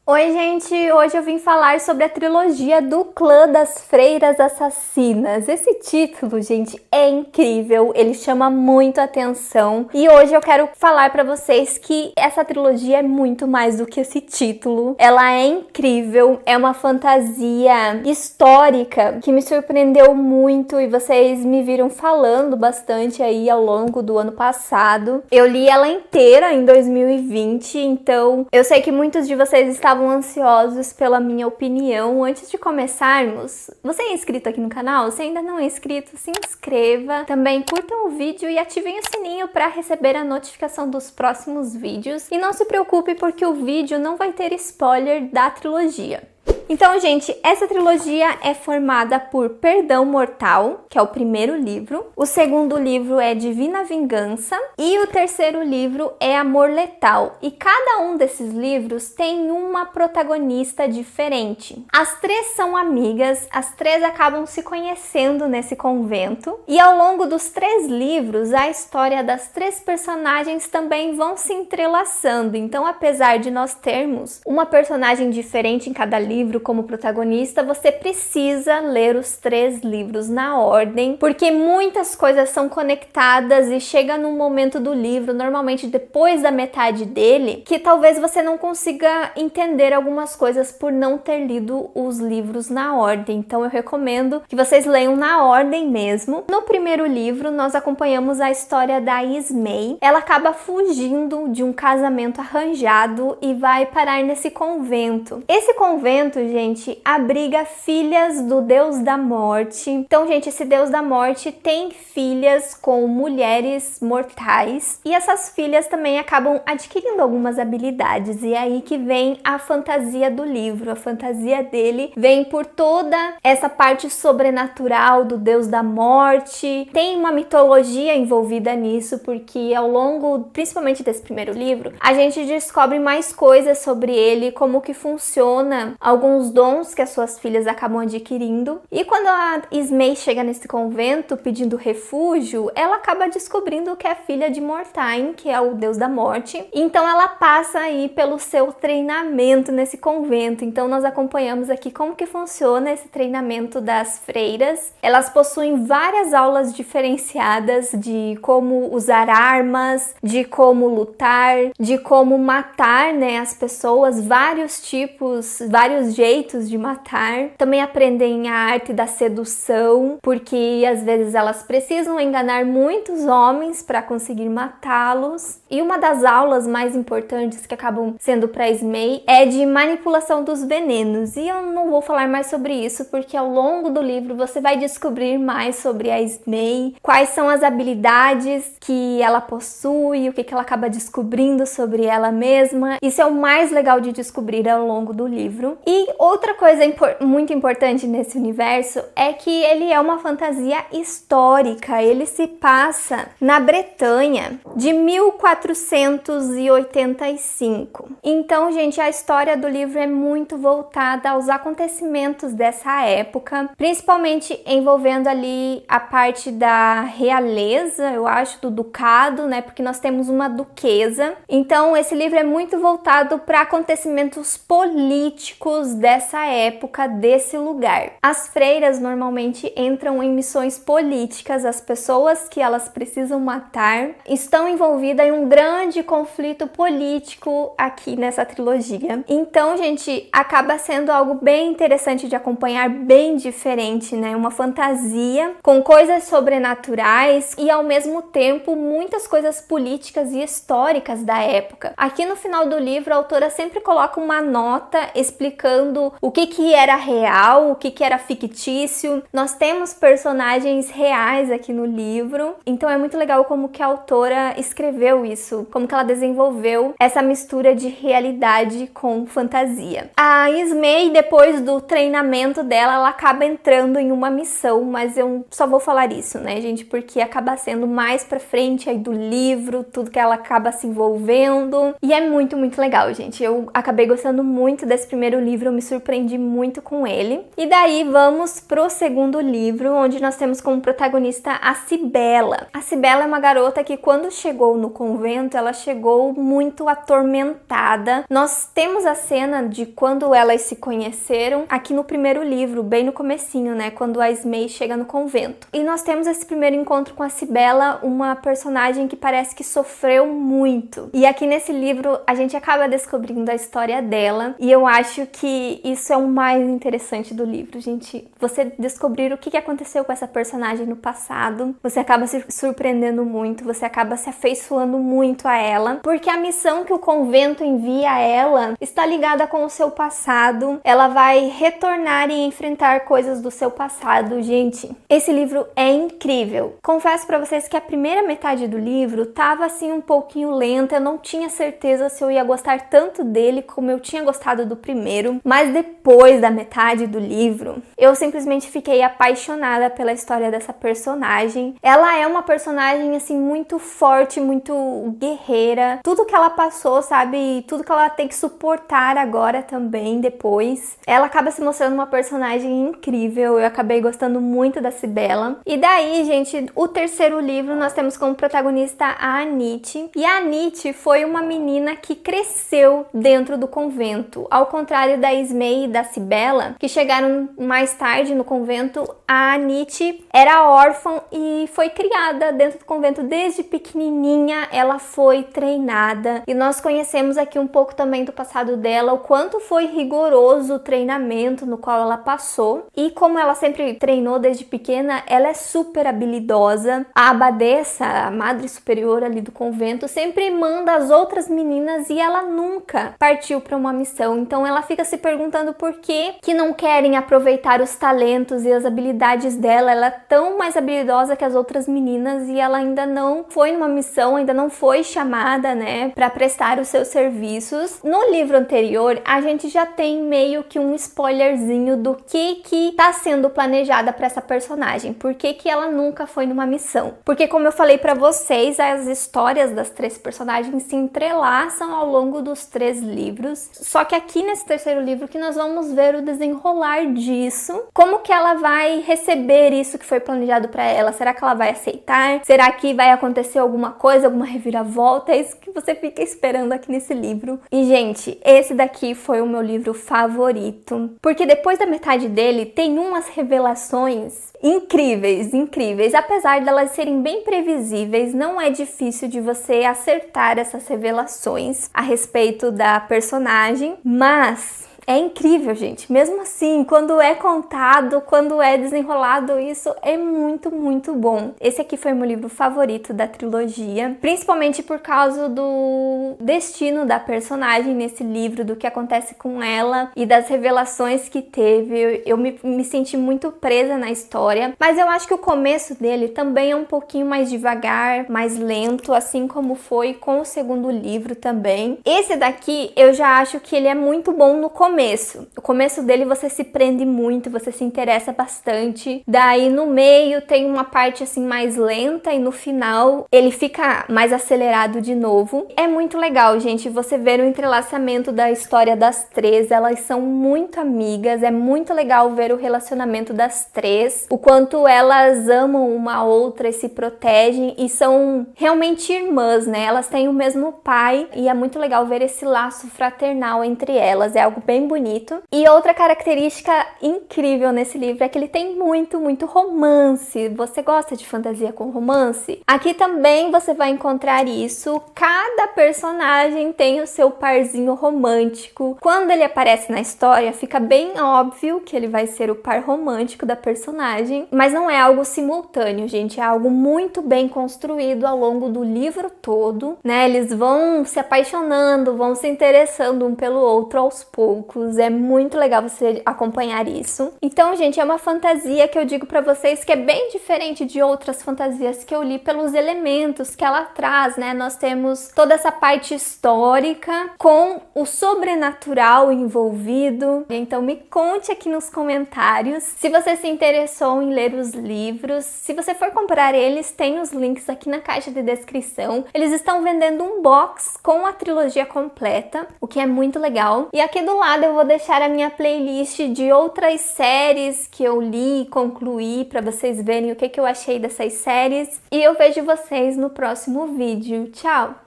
Oi, gente! Hoje eu vim falar sobre a trilogia do Clã das Freiras Assassinas. Esse título, gente, é incrível, ele chama muito atenção e hoje eu quero falar pra vocês que essa trilogia é muito mais do que esse título. Ela é incrível, é uma fantasia histórica que me surpreendeu muito e vocês me viram falando bastante aí ao longo do ano passado. Eu li ela inteira em 2020, então eu sei que muitos de vocês estavam ansiosos pela minha opinião. Antes de começarmos, você é inscrito aqui no canal? Se ainda não é inscrito, se inscreva. Também curtam o vídeo e ativem o sininho para receber a notificação dos próximos vídeos. E não se preocupe porque o vídeo não vai ter spoiler da trilogia. Então, gente, essa trilogia é formada por Perdão Mortal, que é o primeiro livro. O segundo livro é Divina Vingança. E o terceiro livro é Amor Letal. E cada um desses livros tem uma protagonista diferente. As três são amigas, as três acabam se conhecendo nesse convento. E ao longo dos três livros, a história das três personagens também vão se entrelaçando. Então, apesar de nós termos uma personagem diferente em cada livro, como protagonista, você precisa ler os três livros na ordem, porque muitas coisas são conectadas e chega num momento do livro, normalmente depois da metade dele, que talvez você não consiga entender algumas coisas por não ter lido os livros na ordem. Então eu recomendo que vocês leiam na ordem mesmo. No primeiro livro, nós acompanhamos a história da Ismay. Ela acaba fugindo de um casamento arranjado e vai parar nesse convento. Esse convento, gente, abriga filhas do Deus da Morte. Então, gente, esse Deus da Morte tem filhas com mulheres mortais e essas filhas também acabam adquirindo algumas habilidades. E é aí que vem a fantasia do livro. A fantasia dele vem por toda essa parte sobrenatural do Deus da Morte. Tem uma mitologia envolvida nisso, porque ao longo, principalmente desse primeiro livro, a gente descobre mais coisas sobre ele, como que funciona alguns dons que as suas filhas acabam adquirindo. E quando a Ismay chega nesse convento pedindo refúgio, ela acaba descobrindo que é filha de Mortain, que é o Deus da Morte. Então ela passa aí pelo seu treinamento nesse convento. Então nós acompanhamos aqui como que funciona esse treinamento das freiras. Elas possuem várias aulas diferenciadas de como usar armas, de como lutar, de como matar, né, as pessoas, vários tipos, vários jeitos de matar. Também aprendem a arte da sedução, porque às vezes elas precisam enganar muitos homens para conseguir matá-los. E uma das aulas mais importantes que acabam sendo para Ismay é de manipulação dos venenos. E eu não vou falar mais sobre isso, porque ao longo do livro você vai descobrir mais sobre a Ismay, quais são as habilidades que ela possui, o que ela acaba descobrindo sobre ela mesma. Isso é o mais legal de descobrir ao longo do livro. E outra coisa muito importante nesse universo é que ele é uma fantasia histórica. Ele se passa na Bretanha de 1485. Então, gente, a história do livro é muito voltada aos acontecimentos dessa época, principalmente envolvendo ali a parte da realeza, eu acho, do ducado, né? Porque nós temos uma duquesa. Então, esse livro é muito voltado para acontecimentos políticos dessa época, desse lugar. As freiras normalmente entram em missões políticas, as pessoas que elas precisam matar estão envolvidas em um grande conflito político aqui nessa trilogia. Então, gente, acaba sendo algo bem interessante de acompanhar, bem diferente, né? Uma fantasia com coisas sobrenaturais e ao mesmo tempo muitas coisas políticas e históricas da época. Aqui no final do livro, a autora sempre coloca uma nota explicando o que era real, o que era fictício. Nós temos personagens reais aqui no livro, então é muito legal como que a autora escreveu isso, como que ela desenvolveu essa mistura de realidade com fantasia. A Ismay, depois do treinamento dela, ela acaba entrando em uma missão, mas eu só vou falar isso, né, gente, porque acaba sendo mais pra frente aí do livro, tudo que ela acaba se envolvendo, e é muito, muito legal, gente. Eu acabei gostando muito desse primeiro livro, eu me surpreendi muito com ele. E daí vamos pro segundo livro, onde nós temos como protagonista a Cibela. A Cibela é uma garota que quando chegou no convento, ela chegou muito atormentada. Nós temos a cena de quando elas se conheceram aqui no primeiro livro, bem no comecinho, né, quando a Esmei chega no convento. E nós temos esse primeiro encontro com a Cibela, uma personagem que parece que sofreu muito. E aqui nesse livro a gente acaba descobrindo a história dela, e eu acho que isso é o mais interessante do livro, gente. Você descobrir o que aconteceu com essa personagem no passado, você acaba se surpreendendo muito, você acaba se afeiçoando muito a ela, porque a missão que o convento envia a ela está ligada com o seu passado. Ela vai retornar e enfrentar coisas do seu passado. Gente, esse livro é incrível. Confesso pra vocês que a primeira metade do livro tava assim um pouquinho lenta, eu não tinha certeza se eu ia gostar tanto dele como eu tinha gostado do primeiro, mas depois da metade do livro, eu simplesmente fiquei apaixonada pela história dessa personagem. Ela é uma personagem assim muito forte, muito guerreira. Tudo que ela passou, sabe? Tudo que ela tem que suportar agora também, depois. Ela acaba se mostrando uma personagem incrível. Eu acabei gostando muito da Cibela. E daí, gente, o terceiro livro nós temos como protagonista a Anit. E a Anit foi uma menina que cresceu dentro do convento. Ao contrário da Esmei e da Cibela, que chegaram mais tarde no convento, a Anit era órfã e foi criada dentro do convento desde pequenininha. Ela foi treinada e nós conhecemos aqui um pouco também do passado dela, o quanto foi rigoroso o treinamento no qual ela passou, e como ela sempre treinou desde pequena, ela é super habilidosa. A abadesa, a madre superior ali do convento, sempre manda as outras meninas e ela nunca partiu para uma missão. Então ela fica se perguntando por que não querem aproveitar os talentos e as habilidades dela. Ela é tão mais habilidosa que as outras meninas e ela ainda não foi numa missão, ainda não foi chamada, né, para prestar os seus serviços. No livro anterior, a gente já tem meio que um spoilerzinho do que tá sendo planejada para essa personagem. Por que ela nunca foi numa missão? Porque, como eu falei para vocês, as histórias das três personagens se entrelaçam ao longo dos 3 livros. Só que aqui nesse terceiro livro que nós vamos ver o desenrolar disso. Como que ela vai receber isso que foi planejado para ela? Será que ela vai aceitar? Será que vai acontecer alguma coisa, alguma reviravolta? É isso que você fica esperando aqui nesse livro. E, gente, esse daqui foi o meu livro favorito, porque depois da metade dele tem umas revelações incríveis, incríveis. Apesar delas serem bem previsíveis, não é difícil de você acertar essas revelações a respeito da personagem, mas é incrível, gente. Mesmo assim, quando é contado, quando é desenrolado, isso é muito, muito bom. Esse aqui foi meu livro favorito da trilogia, principalmente por causa do destino da personagem nesse livro, do que acontece com ela e das revelações que teve. Eu me senti muito presa na história, mas eu acho que o começo dele também é um pouquinho mais devagar, mais lento, assim como foi com o segundo livro também. Esse daqui, eu já acho que ele é muito bom no começo. O começo dele você se prende muito, você se interessa bastante. Daí no meio tem uma parte assim mais lenta e no final ele fica mais acelerado de novo. É muito legal, gente, você ver o entrelaçamento da história das três. Elas são muito amigas, é muito legal ver o relacionamento das três, o quanto elas amam uma a outra e se protegem e são realmente irmãs, né? Elas têm o mesmo pai e é muito legal ver esse laço fraternal entre elas. É algo bem bonito. E outra característica incrível nesse livro é que ele tem muito, muito romance. Você gosta de fantasia com romance? Aqui também você vai encontrar isso. Cada personagem tem o seu parzinho romântico. Quando ele aparece na história, fica bem óbvio que ele vai ser o par romântico da personagem, mas não é algo simultâneo, gente. É algo muito bem construído ao longo do livro todo, né? Eles vão se apaixonando, vão se interessando um pelo outro aos poucos. É muito legal você acompanhar isso. Então, gente, é uma fantasia que eu digo pra vocês que é bem diferente de outras fantasias que eu li pelos elementos que ela traz, né? Nós temos toda essa parte histórica com o sobrenatural envolvido. Então, me conte aqui nos comentários se você se interessou em ler os livros. Se você for comprar eles, tem os links aqui na caixa de descrição. Eles estão vendendo um box com a trilogia completa, o que é muito legal. E aqui do lado lado eu vou deixar a minha playlist de outras séries que eu li e concluí para vocês verem o que eu achei dessas séries. E eu vejo vocês no próximo vídeo. Tchau!